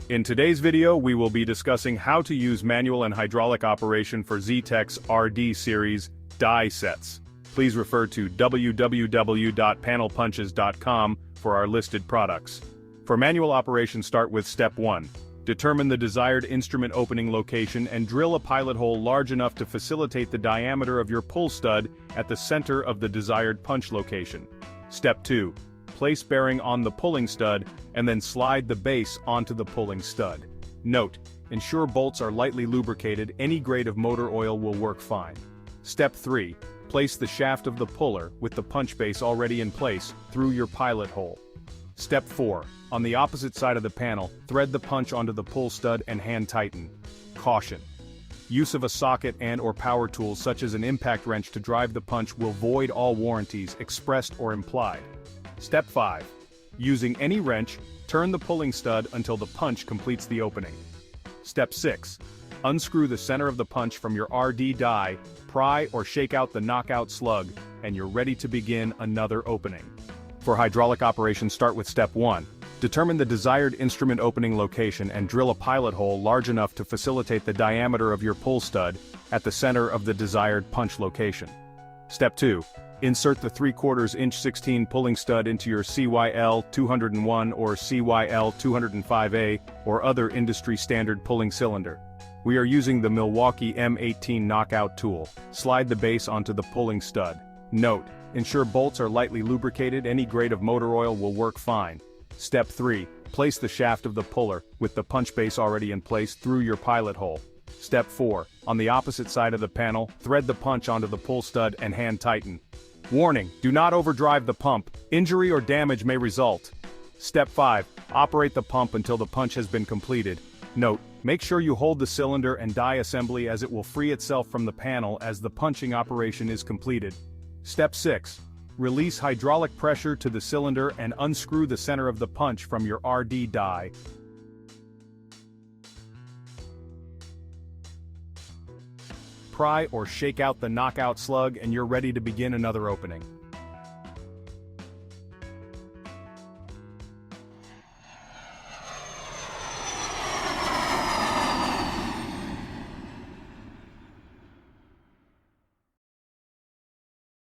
In today's video, we will be discussing how to use manual and hydraulic operation for Zetec's RD series die sets. Please refer to www.panelpunches.com for our listed products. For manual operation, start with step 1. Determine the desired instrument opening location and drill a pilot hole large enough to facilitate the diameter of your pull stud at the center of the desired punch location. Step 2. Place bearing on the pulling stud and then slide the base onto the pulling stud. Note: ensure bolts are lightly lubricated, any grade of motor oil will work fine. Step 3. Place the shaft of the puller, with the punch base already in place, through your pilot hole. Step 4. On the opposite side of the panel, thread the punch onto the pull stud and hand tighten. Caution: use of a socket and/or power tool such as an impact wrench to drive the punch will void all warranties, expressed or implied. Step 5. Using any wrench, turn the pulling stud until the punch completes the opening. Step 6. Unscrew the center of the punch from your RD die, pry or shake out the knockout slug, and you're ready to begin another opening. For hydraulic operation, start with step 1. Determine the desired instrument opening location and drill a pilot hole large enough to facilitate the diameter of your pull stud at the center of the desired punch location. Step 2. Insert the 3/4 inch 16 pulling stud into your CYL 201 or CYL 205A or other industry standard pulling cylinder. We are using the Milwaukee M18 knockout tool. Slide the base onto the pulling stud. Note: ensure bolts are lightly lubricated, any grade of motor oil will work fine. Step 3. Place the shaft of the puller, with the punch base already in place, through your pilot hole. Step 4. On the opposite side of the panel, thread the punch onto the pull stud and hand tighten. Warning: do not overdrive the pump, injury or damage may result. Step 5. Operate the pump until the punch has been completed. Note: make sure you hold the cylinder and die assembly as it will free itself from the panel as the punching operation is completed. Step 6. Release hydraulic pressure to the cylinder and unscrew the center of the punch from your RD die. Pry or shake out the knockout slug and you're ready to begin another opening.